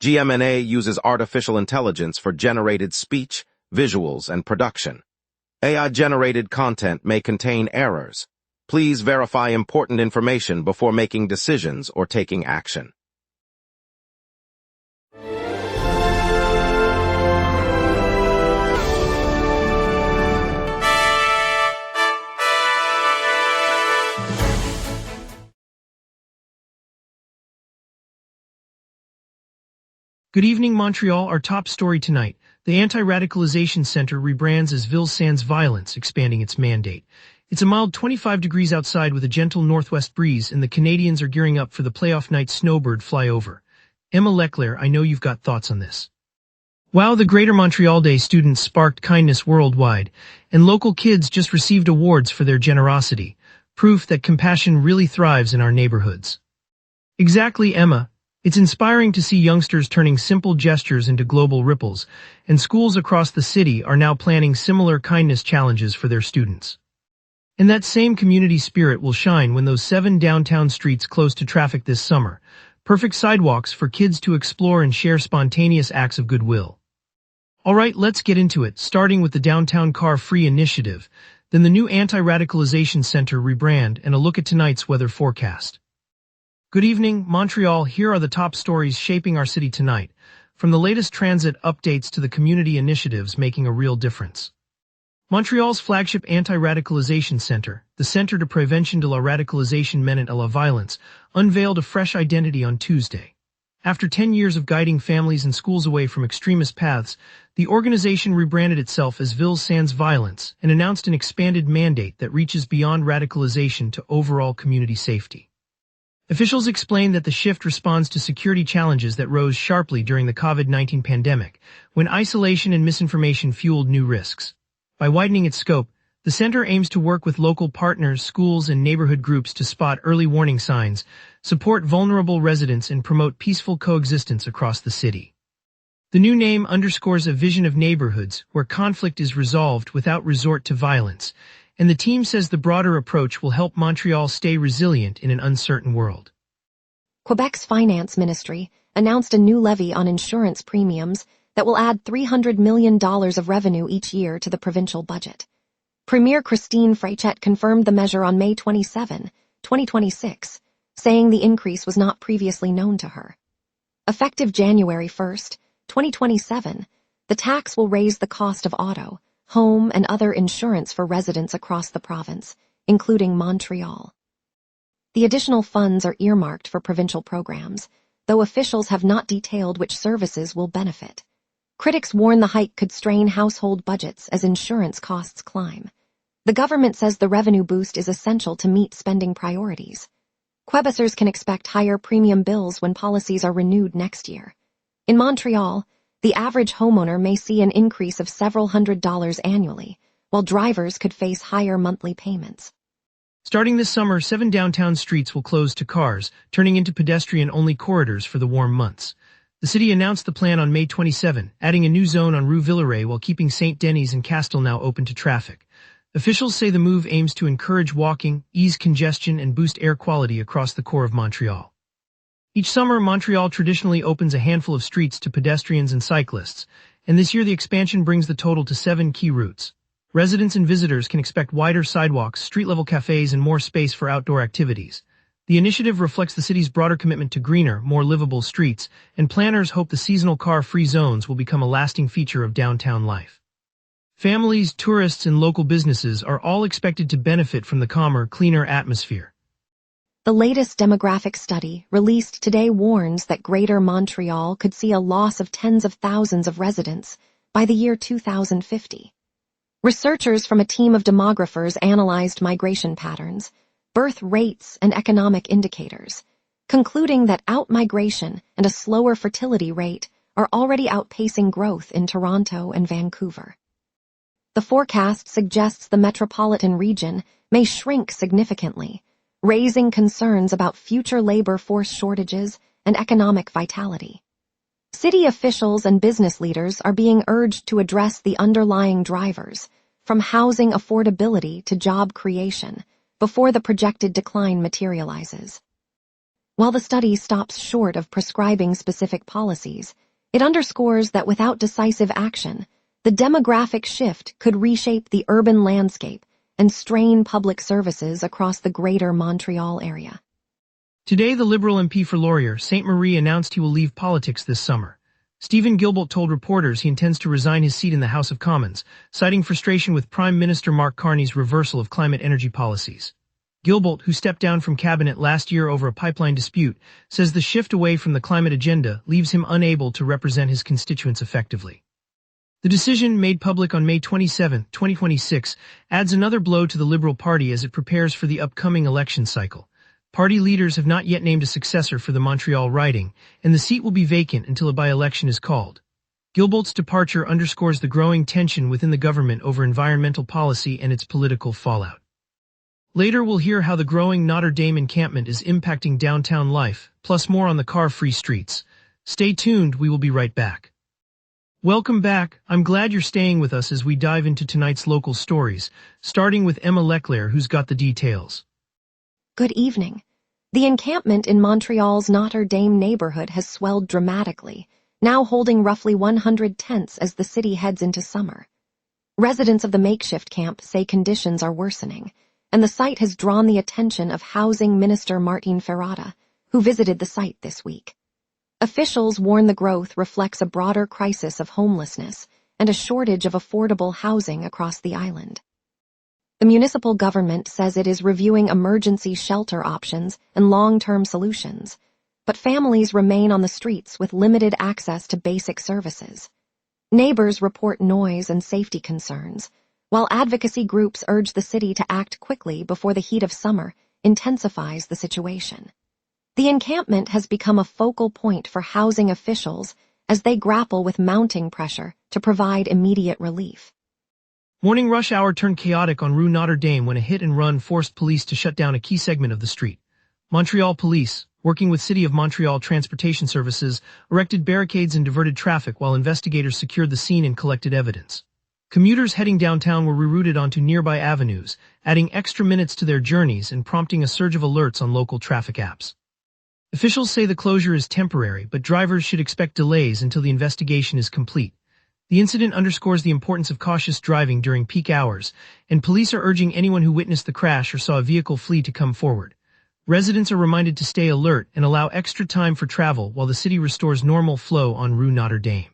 GMNA uses artificial intelligence for generated speech, visuals, and production. AI-generated content may contain errors. Please verify important information before making decisions or taking action. Good evening, Montreal. Our top story tonight. The Anti-Radicalization Center rebrands as Ville Sans Violence, expanding its mandate. It's a mild 25 degrees outside with a gentle northwest breeze, and the Canadians are gearing up for the playoff night snowbird flyover. Emma Leclerc, I know you've got thoughts on this. Wow, the Greater Montreal Day students sparked kindness worldwide, and local kids just received awards for their generosity. Proof that compassion really thrives in our neighborhoods. Exactly, Emma. It's inspiring to see youngsters turning simple gestures into global ripples, and schools across the city are now planning similar kindness challenges for their students. And that same community spirit will shine when those 7 downtown streets close to traffic this summer. Perfect sidewalks for kids to explore and share spontaneous acts of goodwill. Alright, let's get into it, starting with the Downtown Car-Free Initiative, then the new Anti-Radicalization Center rebrand, and a look at tonight's weather forecast. Good evening, Montreal. Here are the top stories shaping our city tonight, from the latest transit updates to the community initiatives making a real difference. Montreal's flagship Anti-Radicalization Center, the Centre de Prévention de la Radicalisation Menant à la Violence, unveiled a fresh identity on Tuesday. After 10 years of guiding families and schools away from extremist paths, the organization rebranded itself as Ville Sans Violence and announced an expanded mandate that reaches beyond radicalization to overall community safety. Officials explained that the shift responds to security challenges that rose sharply during the COVID-19 pandemic, when isolation and misinformation fueled new risks. By widening its scope, the center aims to work with local partners, schools, and neighborhood groups to spot early warning signs, support vulnerable residents, and promote peaceful coexistence across the city. The new name underscores a vision of neighborhoods where conflict is resolved without resort to violence, and the team says the broader approach will help Montreal stay resilient in an uncertain world. Quebec's finance ministry announced a new levy on insurance premiums that will add $300 million of revenue each year to the provincial budget. Premier Christine Fréchette confirmed the measure on May 27, 2026, saying the increase was not previously known to her. Effective January 1, 2027, the tax will raise the cost of auto, home, and other insurance for residents across the province, including Montreal. The additional funds are earmarked for provincial programs, though officials have not detailed which services will benefit. Critics warn the hike could strain household budgets as insurance costs climb. The government says the revenue boost is essential to meet spending priorities. Quebecers can expect higher premium bills when policies are renewed next year. In Montreal, the average homeowner may see an increase of several $100s annually, while drivers could face higher monthly payments. Starting this summer, 7 downtown streets will close to cars, turning into pedestrian-only corridors for the warm months. The city announced the plan on May 27, adding a new zone on Rue Villeray while keeping St. Denis and Castelnau open to traffic. Officials say the move aims to encourage walking, ease congestion, and boost air quality across the core of Montreal. Each summer, Montreal traditionally opens a handful of streets to pedestrians and cyclists, and this year the expansion brings the total to 7 key routes. Residents and visitors can expect wider sidewalks, street-level cafes, and more space for outdoor activities. The initiative reflects the city's broader commitment to greener, more livable streets, and planners hope the seasonal car-free zones will become a lasting feature of downtown life. Families, tourists, and local businesses are all expected to benefit from the calmer, cleaner atmosphere. The latest demographic study, released today, warns that Greater Montreal could see a loss of tens of thousands of residents by the year 2050. Researchers from a team of demographers analyzed migration patterns, birth rates, and economic indicators, concluding that outmigration and a slower fertility rate are already outpacing growth in Toronto and Vancouver. The forecast suggests the metropolitan region may shrink significantly, raising concerns about future labor force shortages and economic vitality. City officials and business leaders are being urged to address the underlying drivers, from housing affordability to job creation, before the projected decline materializes. While the study stops short of prescribing specific policies, it underscores that without decisive action, the demographic shift could reshape the urban landscape and strain public services across the greater Montreal area. Today, the Liberal MP for Laurier, St. Marie, announced he will leave politics this summer. Stephen Guilbeault told reporters he intends to resign his seat in the House of Commons, citing frustration with Prime Minister Mark Carney's reversal of climate-energy policies. Guilbeault, who stepped down from cabinet last year over a pipeline dispute, says the shift away from the climate agenda leaves him unable to represent his constituents effectively. The decision, made public on May 27, 2026, adds another blow to the Liberal Party as it prepares for the upcoming election cycle. Party leaders have not yet named a successor for the Montreal riding, and the seat will be vacant until a by-election is called. Guilbeault's departure underscores the growing tension within the government over environmental policy and its political fallout. Later, we'll hear how the growing Notre Dame encampment is impacting downtown life, plus more on the car-free streets. Stay tuned, we will be right back. Welcome back. I'm glad you're staying with us as we dive into tonight's local stories, starting with Emma Leclerc, who's got the details. Good evening. The encampment in Montreal's Notre Dame neighborhood has swelled dramatically, now holding roughly 100 tents as the city heads into summer. Residents of the makeshift camp say conditions are worsening, and the site has drawn the attention of Housing Minister Martin Ferrada, who visited the site this week. Officials warn the growth reflects a broader crisis of homelessness and a shortage of affordable housing across the island. The municipal government says it is reviewing emergency shelter options and long-term solutions, but families remain on the streets with limited access to basic services. Neighbors report noise and safety concerns, while advocacy groups urge the city to act quickly before the heat of summer intensifies the situation. The encampment has become a focal point for housing officials as they grapple with mounting pressure to provide immediate relief. Morning rush hour turned chaotic on Rue Notre Dame when a hit-and-run forced police to shut down a key segment of the street. Montreal police, working with City of Montreal Transportation Services, erected barricades and diverted traffic while investigators secured the scene and collected evidence. Commuters heading downtown were rerouted onto nearby avenues, adding extra minutes to their journeys and prompting a surge of alerts on local traffic apps. Officials say the closure is temporary, but drivers should expect delays until the investigation is complete. The incident underscores the importance of cautious driving during peak hours, and police are urging anyone who witnessed the crash or saw a vehicle flee to come forward. Residents are reminded to stay alert and allow extra time for travel while the city restores normal flow on Rue Notre Dame.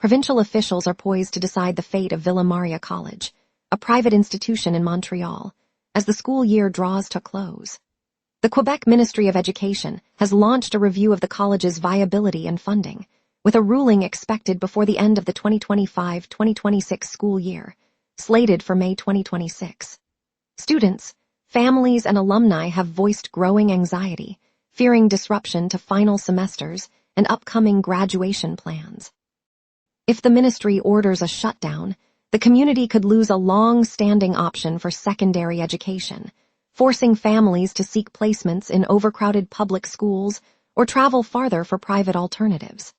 Provincial officials are poised to decide the fate of Villa Maria College, a private institution in Montreal, as the school year draws to close. The Quebec Ministry of Education has launched a review of the college's viability and funding, with a ruling expected before the end of the 2025-2026 school year, slated for May 2026. Students, families, and alumni have voiced growing anxiety, fearing disruption to final semesters and upcoming graduation plans. If the ministry orders a shutdown, the community could lose a long-standing option for secondary education, forcing families to seek placements in overcrowded public schools or travel farther for private alternatives.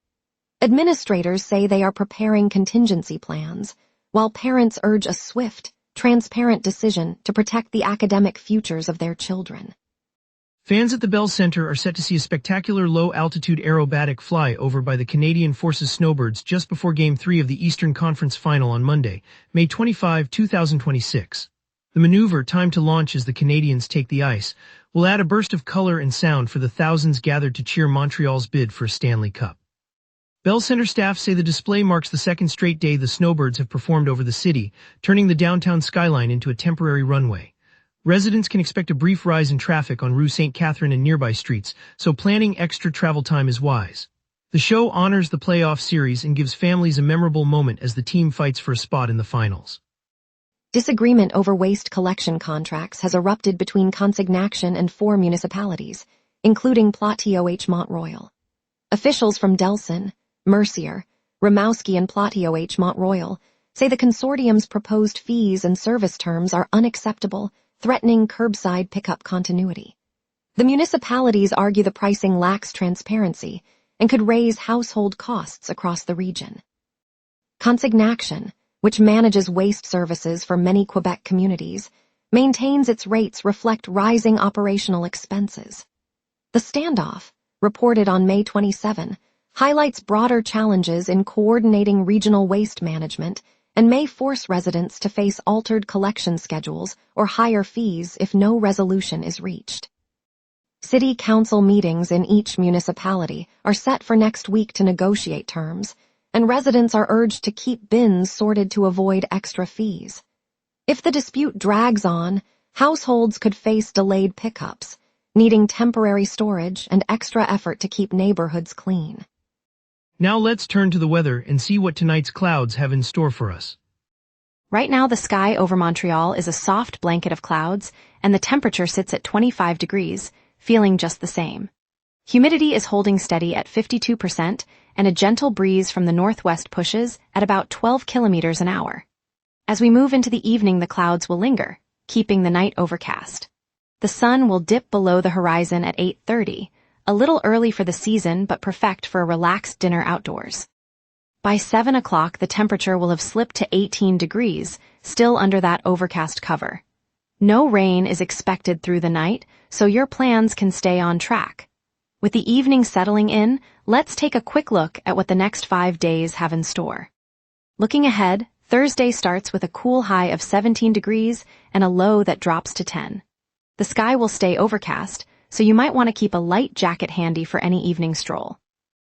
Administrators say they are preparing contingency plans, while parents urge a swift, transparent decision to protect the academic futures of their children. Fans at the Bell Centre are set to see a spectacular low-altitude aerobatic flyover by the Canadian Forces Snowbirds just before Game 3 of the Eastern Conference Final on Monday, May 25, 2026. The maneuver, timed to launch as the Canadians take the ice, will add a burst of color and sound for the thousands gathered to cheer Montreal's bid for a Stanley Cup. Bell Centre staff say the display marks the second straight day the Snowbirds have performed over the city, turning the downtown skyline into a temporary runway. Residents can expect a brief rise in traffic on Rue St. Catherine and nearby streets, so planning extra travel time is wise. The show honors the playoff series and gives families a memorable moment as the team fights for a spot in the finals. Disagreement over waste collection contracts has erupted between Consignation and 4 municipalities, including Plot-TOH Mont-Royal. Officials from Delson, Mercier, Rimouski, and Plot-TOH Mont-Royal say the consortium's proposed fees and service terms are unacceptable, threatening curbside pickup continuity. The municipalities argue the pricing lacks transparency and could raise household costs across the region. Consignation, which manages waste services for many Quebec communities, maintains its rates reflect rising operational expenses. The standoff, reported on May 27, highlights broader challenges in coordinating regional waste management and may force residents to face altered collection schedules or higher fees if no resolution is reached. City council meetings in each municipality are set for next week to negotiate terms, and residents are urged to keep bins sorted to avoid extra fees. If the dispute drags on, households could face delayed pickups, needing temporary storage and extra effort to keep neighborhoods clean. Now let's turn to the weather and see what tonight's clouds have in store for us. Right now, the sky over Montreal is a soft blanket of clouds, and the temperature sits at 25 degrees, feeling just the same. Humidity is holding steady at 52%, and a gentle breeze from the northwest pushes at about 12 kilometers an hour. As we move into the evening, the clouds will linger, keeping the night overcast. The sun will dip below the horizon at 8:30, a little early for the season but perfect for a relaxed dinner outdoors. By 7 o'clock, the temperature will have slipped to 18 degrees, still under that overcast cover. No rain is expected through the night, so your plans can stay on track. With the evening settling in, let's take a quick look at what the next 5 days have in store. Looking ahead, Thursday starts with a cool high of 17 degrees and a low that drops to 10. The sky will stay overcast, so you might want to keep a light jacket handy for any evening stroll.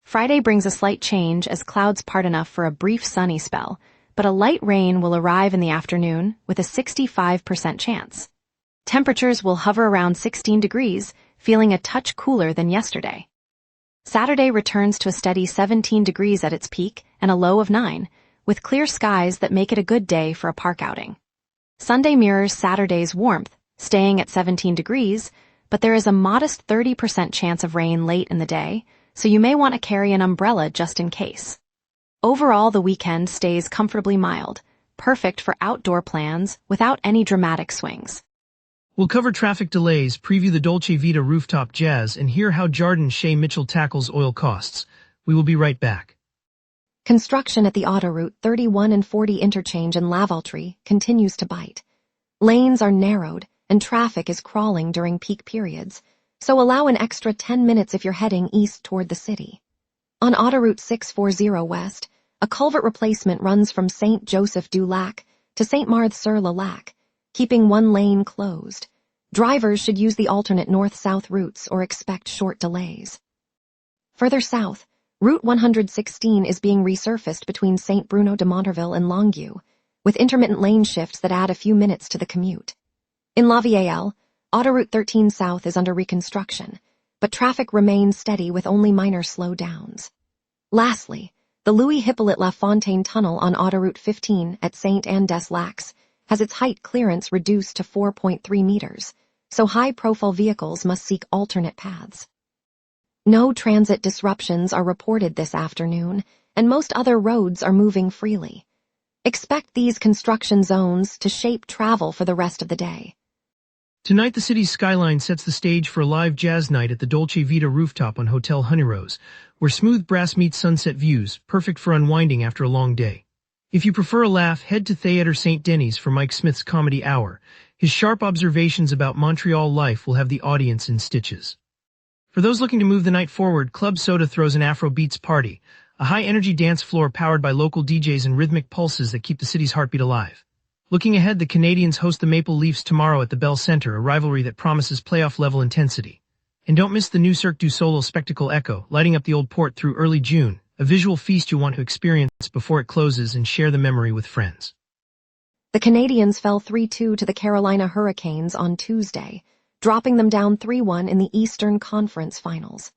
Friday brings a slight change as clouds part enough for a brief sunny spell, but a light rain will arrive in the afternoon with a 65% chance. Temperatures will hover around 16 degrees, feeling a touch cooler than yesterday. Saturday returns to a steady 17 degrees at its peak and a low of 9, with clear skies that make it a good day for a park outing. Sunday mirrors Saturday's warmth, staying at 17 degrees, but there is a modest 30% chance of rain late in the day, so you may want to carry an umbrella just in case. Overall, the weekend stays comfortably mild, perfect for outdoor plans without any dramatic swings. We'll cover traffic delays, preview the Dolce Vita rooftop jazz, and hear how Jardin Shea Mitchell tackles oil costs. We will be right back. Construction at the Autoroute 31 and 40 interchange in Lavaltrie continues to bite. Lanes are narrowed, and traffic is crawling during peak periods, so allow an extra 10 minutes if you're heading east toward the city. On Autoroute 640 West, a culvert replacement runs from Saint-Joseph-du-Lac to Saint-Marthe-sur-le-Lac, keeping one lane closed. Drivers should use the alternate north-south routes or expect short delays. Further south, Route 116 is being resurfaced between Saint-Bruno de Montarville and Longueuil, with intermittent lane shifts that add a few minutes to the commute. In La Vieille, Autoroute 13 South is under reconstruction, but traffic remains steady with only minor slowdowns. Lastly, the Louis-Hippolyte Lafontaine Tunnel on Autoroute 15 at Saint-Anne-des-Lacs has its height clearance reduced to 4.3 meters, so high-profile vehicles must seek alternate paths. No transit disruptions are reported this afternoon, and most other roads are moving freely. Expect these construction zones to shape travel for the rest of the day. Tonight, the city's skyline sets the stage for a live jazz night at the Dolce Vita rooftop on Hotel Honeyrose, where smooth brass meets sunset views, perfect for unwinding after a long day. If you prefer a laugh, head to Theatre St. Denis for Mike Smith's Comedy Hour. His sharp observations about Montreal life will have the audience in stitches. For those looking to move the night forward, Club Soda throws an Afro Beats party, a high-energy dance floor powered by local DJs and rhythmic pulses that keep the city's heartbeat alive. Looking ahead, the Canadiens host the Maple Leafs tomorrow at the Bell Centre, a rivalry that promises playoff-level intensity. And don't miss the new Cirque du Soleil spectacle Echo, lighting up the old port through early June, a visual feast you'll want to experience before it closes and share the memory with friends. The Canadiens fell 3-2 to the Carolina Hurricanes on Tuesday, dropping them down 3-1 in the Eastern Conference Finals.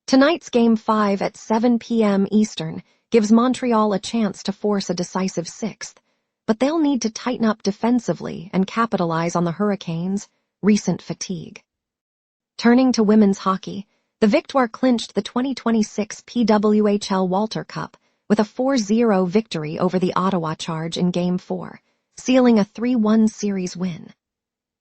Tonight's Game 5 at 7 p.m. Eastern gives Montreal a chance to force a decisive sixth, but they'll need to tighten up defensively and capitalize on the Hurricanes' recent fatigue. Turning to women's hockey, the Victoire clinched the 2026 PWHL Walter Cup with a 4-0 victory over the Ottawa Charge in Game 4, sealing a 3-1 series win.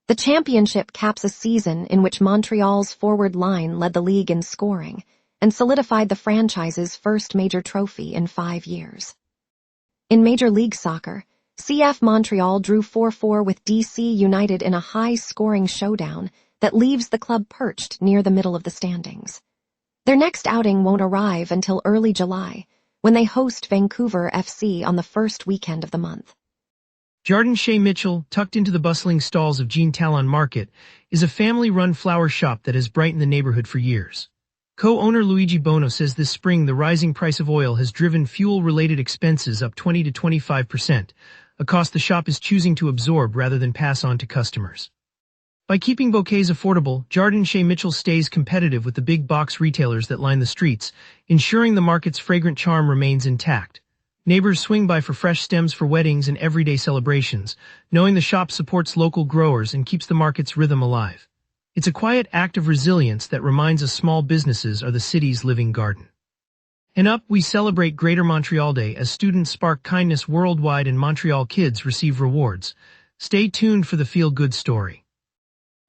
The championship caps a season in which Montreal's forward line led the league in scoring and solidified the franchise's first major trophy in 5 years. In Major League Soccer, CF Montreal drew 4-4 with DC United in a high-scoring showdown that leaves the club perched near the middle of the standings. Their next outing won't arrive until early July, when they host Vancouver FC on the first weekend of the month. Jardin Chez Mitchell, tucked into the bustling stalls of Jean Talon Market, is a family-run flower shop that has brightened the neighborhood for years. Co-owner Luigi Bono says this spring the rising price of oil has driven fuel-related expenses up 20 to 25%, a cost the shop is choosing to absorb rather than pass on to customers. By keeping bouquets affordable, Jardin Chez Mitchell stays competitive with the big box retailers that line the streets, ensuring the market's fragrant charm remains intact. Neighbors swing by for fresh stems for weddings and everyday celebrations, knowing the shop supports local growers and keeps the market's rhythm alive. It's a quiet act of resilience that reminds us small businesses are the city's living garden. And up, we celebrate Greater Montreal Day as students spark kindness worldwide and Montreal kids receive rewards. Stay tuned for the feel-good story.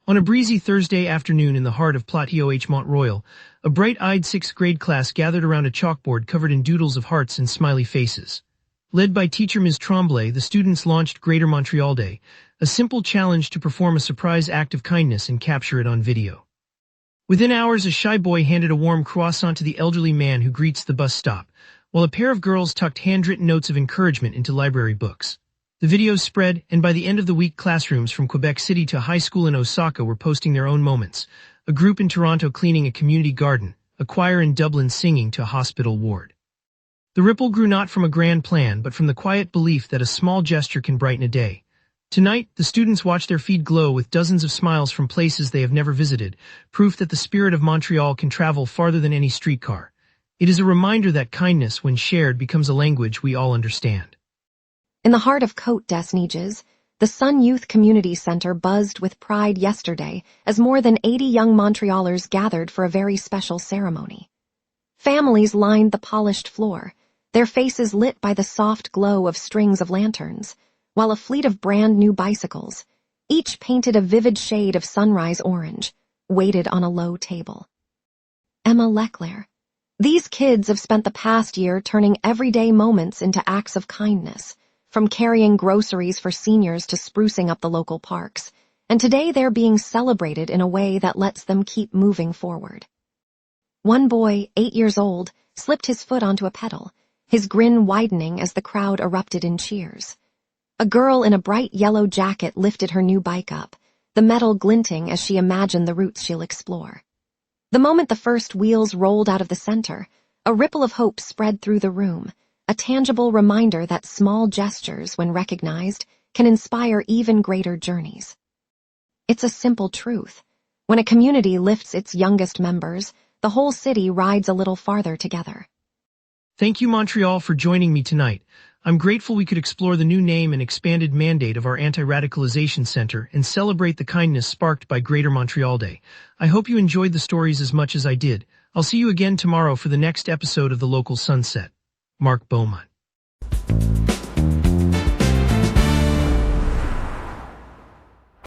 On a breezy Thursday afternoon in the heart of Plateau Montreal, a bright-eyed sixth-grade class gathered around a chalkboard covered in doodles of hearts and smiley faces. Led by teacher Ms. Tremblay, the students launched Greater Montreal Day, a simple challenge to perform a surprise act of kindness and capture it on video. Within hours, a shy boy handed a warm croissant to the elderly man who greets the bus stop, while a pair of girls tucked handwritten notes of encouragement into library books. The videos spread, and by the end of the week classrooms from Quebec City to high school in Osaka were posting their own moments, a group in Toronto cleaning a community garden, a choir in Dublin singing to a hospital ward. The ripple grew not from a grand plan but from the quiet belief that a small gesture can brighten a day. Tonight, the students watch their feed glow with dozens of smiles from places they have never visited, proof that the spirit of Montreal can travel farther than any streetcar. It is a reminder that kindness, when shared, becomes a language we all understand. In the heart of Côte des Neiges, the Sun Youth Community Center buzzed with pride yesterday as more than 80 young Montrealers gathered for a very special ceremony. Families lined the polished floor, their faces lit by the soft glow of strings of lanterns, while a fleet of brand-new bicycles, each painted a vivid shade of sunrise orange, waited on a low table. Emma Leclerc. These kids have spent the past year turning everyday moments into acts of kindness, from carrying groceries for seniors to sprucing up the local parks, and today they're being celebrated in a way that lets them keep moving forward. One boy, 8 years old, slipped his foot onto a pedal, his grin widening as the crowd erupted in cheers. A girl in a bright yellow jacket lifted her new bike up, the metal glinting as she imagined the routes she'll explore. The moment the first wheels rolled out of the center, a ripple of hope spread through the room, a tangible reminder that small gestures, when recognized, can inspire even greater journeys. It's a simple truth. When a community lifts its youngest members, the whole city rides a little farther together. Thank you, Montreal, for joining me tonight. I'm grateful we could explore the new name and expanded mandate of our Anti-Radicalization Center and celebrate the kindness sparked by Greater Montreal Day. I hope you enjoyed the stories as much as I did. I'll see you again tomorrow for the next episode of The Local Sunset. Mark Beaumont.